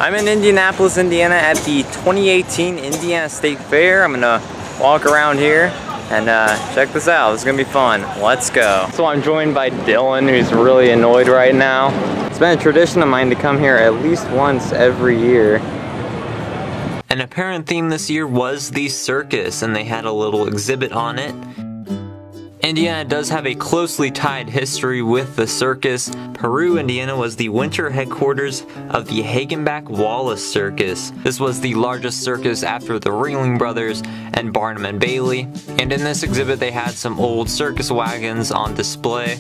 I'm in Indianapolis, Indiana at the 2018 Indiana State Fair. I'm gonna walk around here and check this out. This is gonna be fun. Let's go. So I'm joined by Dylan, who's really annoyed right now. It's been a tradition of mine to come here at least once every year. An apparent theme this year was the circus, and they had a little exhibit on it. Indiana does have a closely tied history with the circus. Peru, Indiana was the winter headquarters of the Hagenbeck Wallace Circus. This was the largest circus after the Ringling Brothers and Barnum and Bailey. And in this exhibit they had some old circus wagons on display.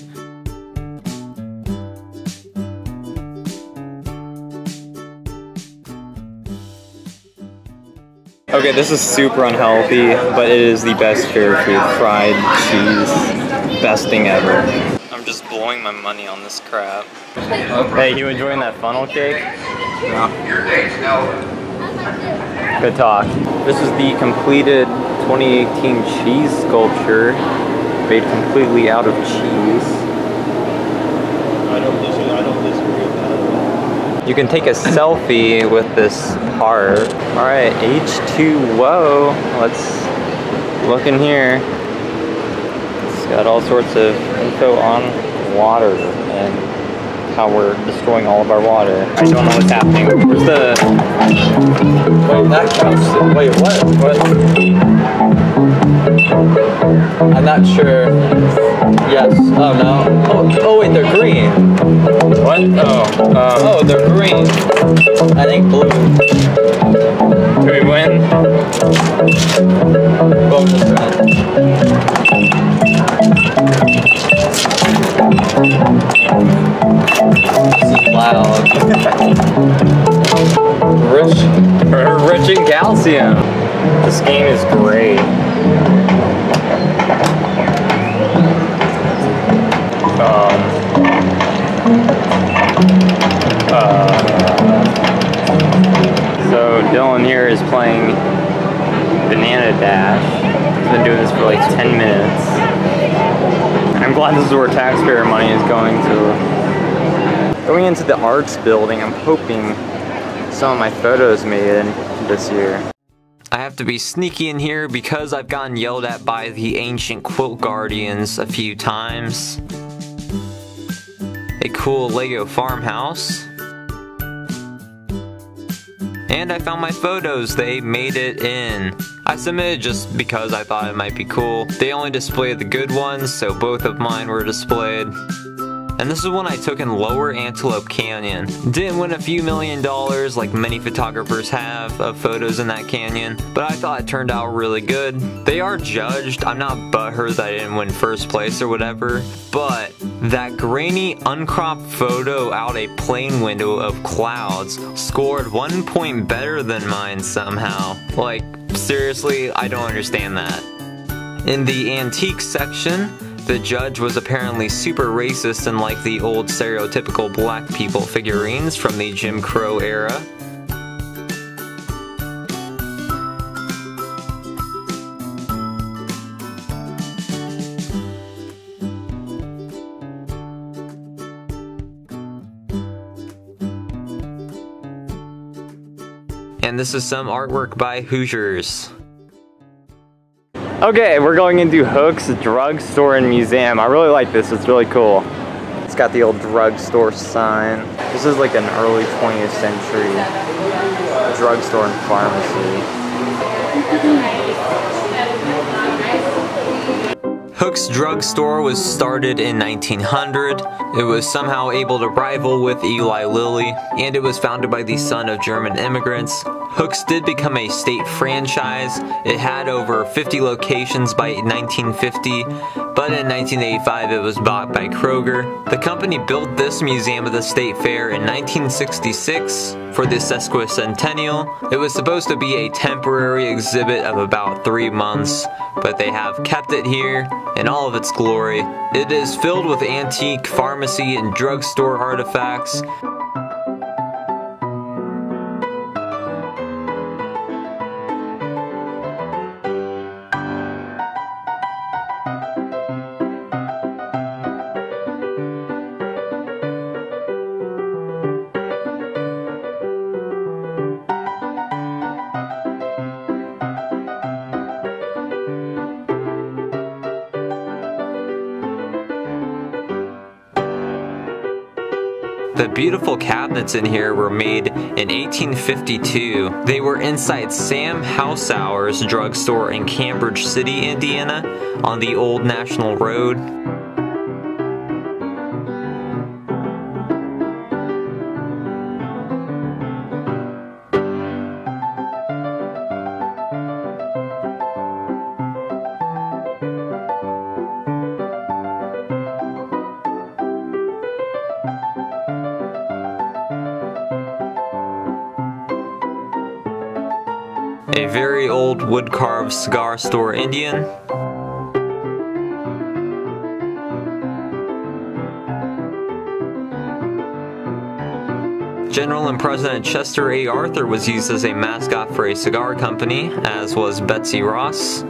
Okay, this is super unhealthy, but it is the best fair food. Fried cheese, best thing ever. I'm just blowing my money on this crap. Hey, you enjoying that funnel cake? Yeah. Good talk. This is the completed 2018 cheese sculpture, made completely out of cheese. I don't disagree with that. You can take a selfie with this part. All right, H2O. Let's look in here. It's got all sorts of info on water and how we're destroying all of our water. I don't know what's happening. Where's the... Wait, that counts. Wait, what? I'm not sure. Yes. Oh, no. Oh wait, they're green. What? Oh, they're green. I think blue. Can we win? Both is red. This is loud. Rich in calcium. This game is great. So Dylan here is playing Banana Dash. He's been doing this for like 10 minutes. I'm glad this is where taxpayer money is going to. Going into the arts building, I'm hoping some of my photos made it this year. I have to be sneaky in here because I've gotten yelled at by the ancient quilt guardians a few times. A cool Lego farmhouse. And I found my photos, they made it in. I submitted just because I thought it might be cool. They only displayed the good ones, so both of mine were displayed. And this is one I took in Lower Antelope Canyon. Didn't win a few $1 million like many photographers have of photos in that canyon, but I thought it turned out really good. They are judged. I'm not butthurt that I didn't win first place or whatever, but that grainy uncropped photo out a plane window of clouds scored 1 point better than mine somehow. Like, seriously, I don't understand that. In the antique section, the judge was apparently super racist and liked the old stereotypical black people figurines from the Jim Crow era. And this is some artwork by Hoosiers. Okay, we're going into Hooks Drugstore and Museum. I really like this, it's really cool. It's got the old drugstore sign. This is like an early 20th century drugstore and pharmacy. Hooks Drug Store was started in 1900. It was somehow able to rival with Eli Lilly, and it was founded by the son of German immigrants. Hooks did become a state franchise. It had over 50 locations by 1950, but in 1985 it was bought by Kroger. The company built this museum at the State Fair in 1966 for the sesquicentennial. It was supposed to be a temporary exhibit of about 3 months, but they have kept it here in all of its glory. It is filled with antique pharmacy and drugstore artifacts. The beautiful cabinets in here were made in 1852. They were inside Sam Househour's drugstore in Cambridge City, Indiana, on the Old National Road. A very old wood-carved cigar store Indian. General and President Chester A. Arthur was used as a mascot for a cigar company, as was Betsy Ross.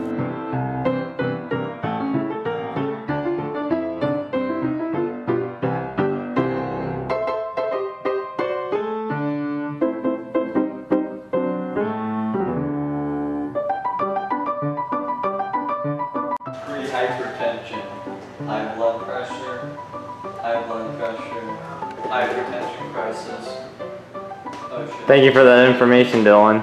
Hypertension, high blood pressure, hypertension crisis. Oh, shit. Thank you for that information, Dylan.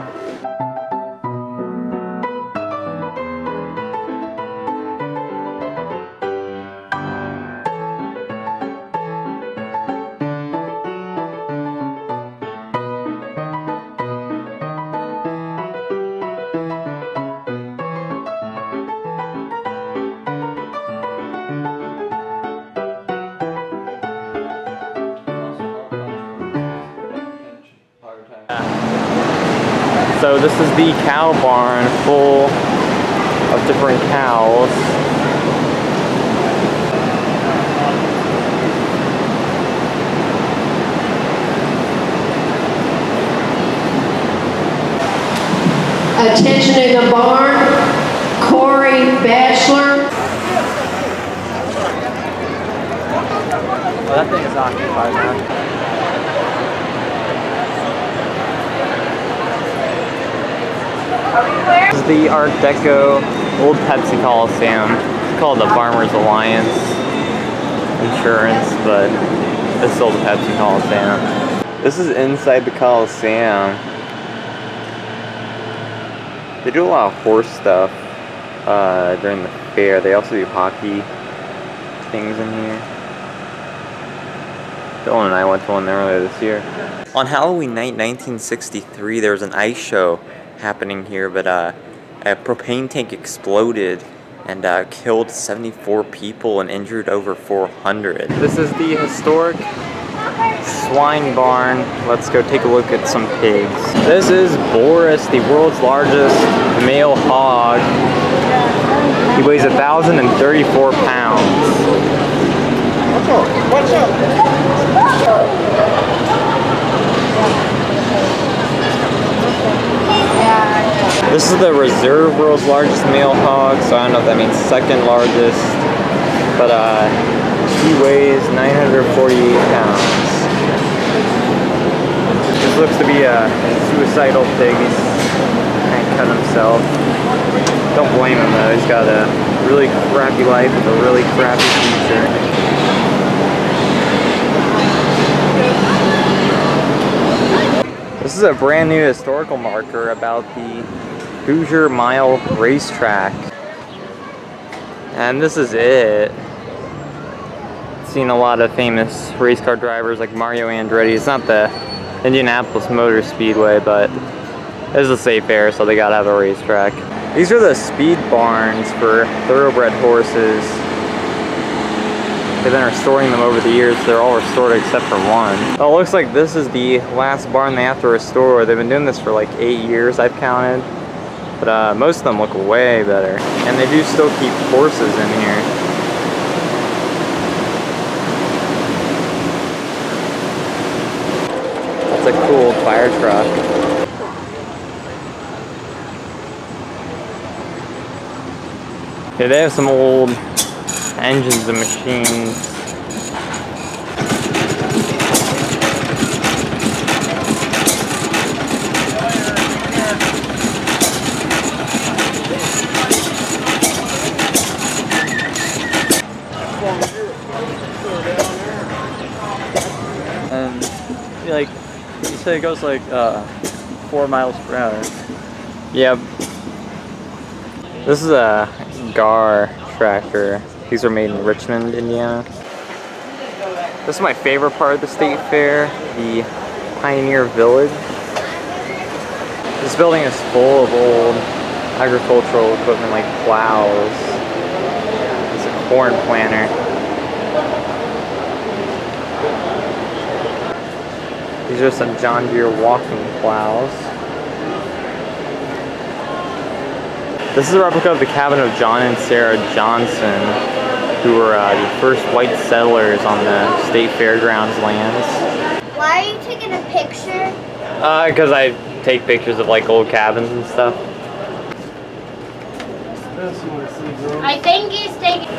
So this is the cow barn full of different cows. Attention in the barn, Corey Batchelor. Well, that thing is occupied now. This is the Art Deco Old Pepsi Coliseum. It's called the Farmers Alliance Insurance, but it's still the Pepsi Coliseum. This is inside the Coliseum. They do a lot of horse stuff during the fair. They also do hockey things in here. Dylan and I went to one earlier this year. On Halloween night 1963, there was an ice show happening here, but a propane tank exploded and killed 74 people and injured over 400. This is the historic swine barn. Let's go take a look at some pigs. This is Boris, the world's largest male hog. He weighs 1,034 pounds. Watch out! This is the reserve world's largest male hog, so I don't know if that means second largest, but he weighs 948 pounds. This looks to be a suicidal pig. He's trying to cut himself. Don't blame him though, he's got a really crappy life with a really crappy future. This is a brand new historical marker about the Hoosier Mile Racetrack. And this is it. Seen a lot of famous race car drivers like Mario Andretti. It's not the Indianapolis Motor Speedway, but it's a safe air, so they gotta have a racetrack. These are the speed barns for thoroughbred horses. They've been restoring them over the years. They're all restored except for one. Oh, it looks like this is the last barn they have to restore. They've been doing this for like 8 years, I've counted. But most of them look way better. And they do still keep horses in here. That's a cool fire truck. Yeah, they have some old engines and machines. And like, you said it goes like 4 miles per hour. Yep. This is a Gar tractor. These are made in Richmond, Indiana. This is my favorite part of the state fair, the Pioneer Village. This building is full of old agricultural equipment like plows. It's a corn planter. These are some John Deere walking plows. This is a replica of the cabin of John and Sarah Johnson, who were the first white settlers on the state fairgrounds lands. Why are you taking a picture? Because I take pictures of like old cabins and stuff. I think he's taking.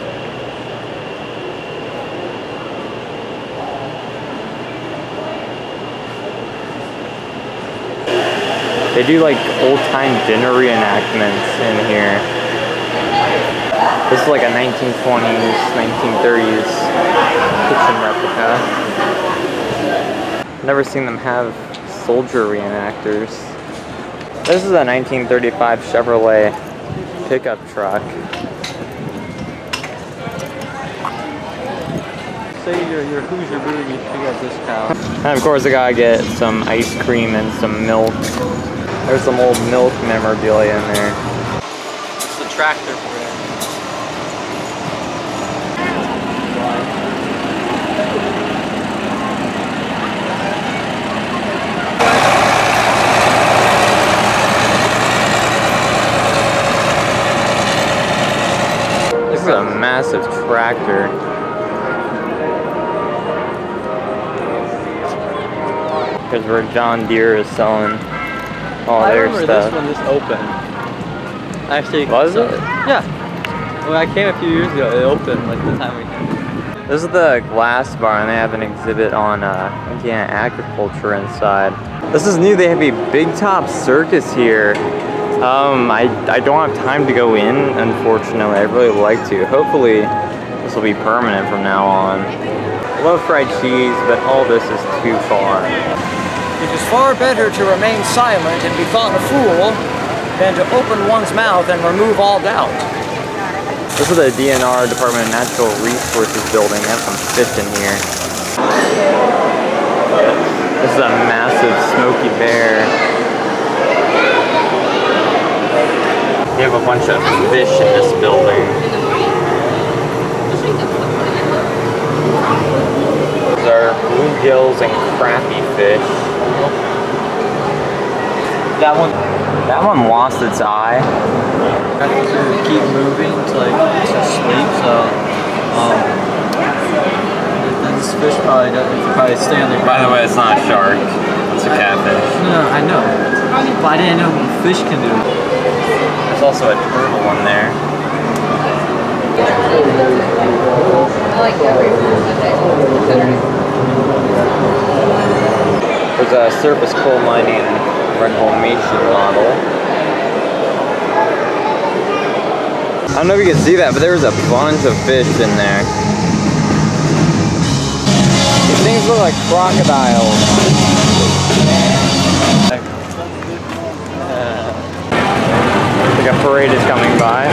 They do like old-time dinner reenactments in here. This is like a 1920s, 1930s kitchen replica. Never seen them have soldier reenactors. This is a 1935 Chevrolet pickup truck. Say your Hoosier Booty, you got this cow. And of course I gotta get some ice cream and some milk. There's some old milk memorabilia in there. It's the tractor for it. This is a massive tractor. Because where John Deere is selling all their stuff. I remember this when this opened. Actually, was it? Yeah. When I came a few years ago, it opened like the time we came. This is the glass barn. They have an exhibit on Indiana agriculture inside. This is new. They have a Big Top Circus here. I don't have time to go in, unfortunately. I'd really like to. Hopefully, this will be permanent from now on. I love fried cheese, but all this is too far. It is far better to remain silent and be thought a fool than to open one's mouth and remove all doubt. This is the DNR, Department of Natural Resources building. They have some fish in here. This is a massive Smokey Bear. They have a bunch of fish in this building. These are bluegills and crappie fish. That one lost its eye. I have to keep moving to sleep, so then this fish probably stay on the ground. By the way, it's not a shark. It's a catfish. No, I know. But I didn't know what fish can do. There's also a turtle in there. There's a surface coal mining reclamation model. I don't know if you can see that, but there's a bunch of fish in there. These things look like crocodiles. Like a parade is coming by.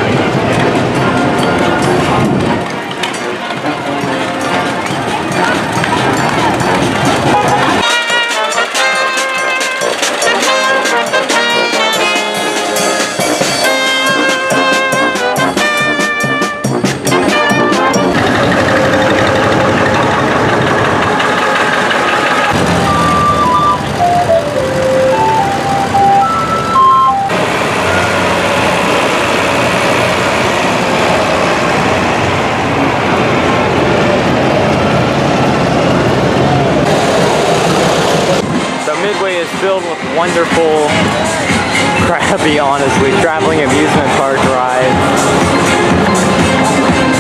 Filled with wonderful, crappy, honestly, traveling amusement park rides.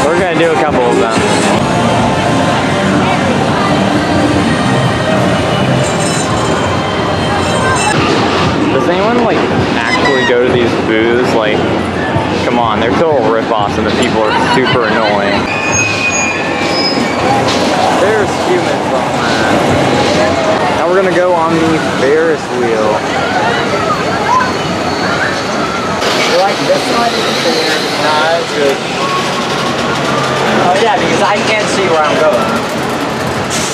We're gonna do a couple of them. Does anyone like actually go to these booths? Like, come on, they're total rip-offs and the people are super annoying. There's humans on that. Now we're gonna Ferris wheel. You like this one? Nah, that's good. Oh yeah, because I can't see where I'm going.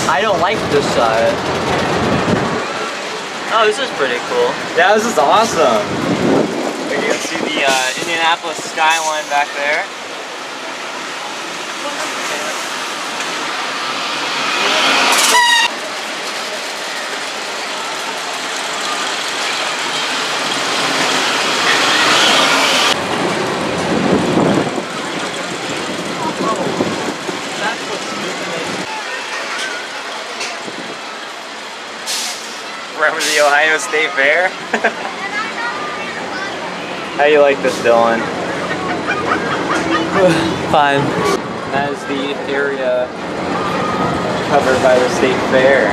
I don't like this side. Oh, this is pretty cool. Yeah, this is awesome. You can see the Indianapolis skyline back there. Remember the Ohio State Fair? How you like this, Dylan? Fine. That is the area covered by the State Fair.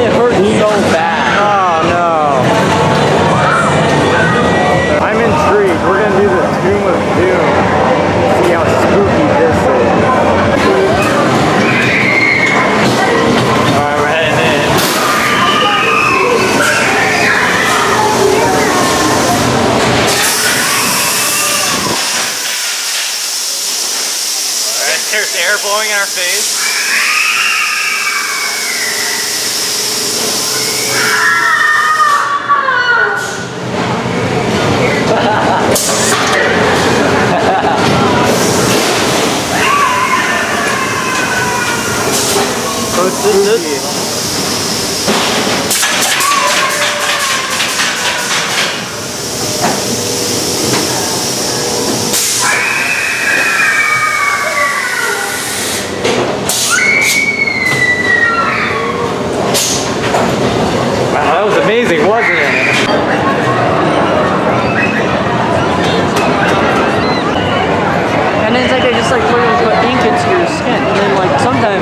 It hurt so bad. Oh no. I'm intrigued. We're gonna do the Tomb of Doom. See how spooky this is. Alright, we're heading in. Alright, there's air blowing in our face. So spooky. Wow, that was amazing, wasn't it? And then it's like they just like put ink into your skin. And then like sometimes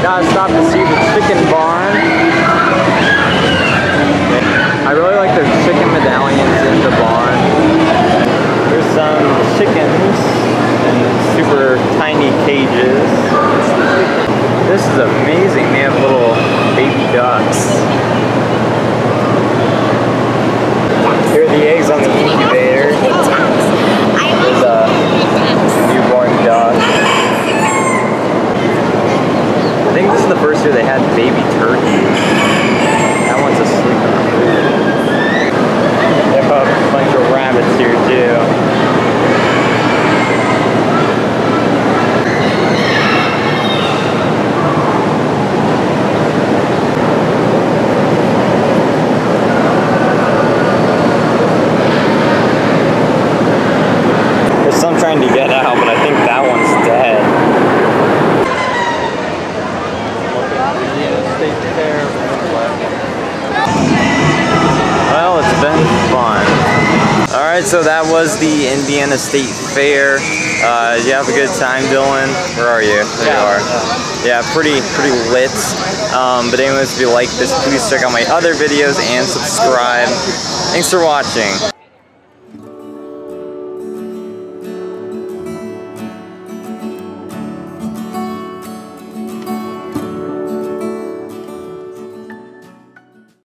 Gotta stop to see the chicken barn. I really like the chicken medallions in the barn. There's some chickens in super tiny cages. This is amazing. They have little baby ducks. Here are the eggs on the incubator. There's a newborn duck. I think this is the first year they had baby turkey. That one's asleep in the food. They have a bunch of rabbits here too. There's some trying to get out, but I think that one's dead. Well, it's been fun. Alright, so that was the Indiana State Fair. Did you have a good time, Dylan? Where are you? There you are. Yeah, pretty lit. But anyways, if you like this, please check out my other videos and subscribe. Thanks for watching.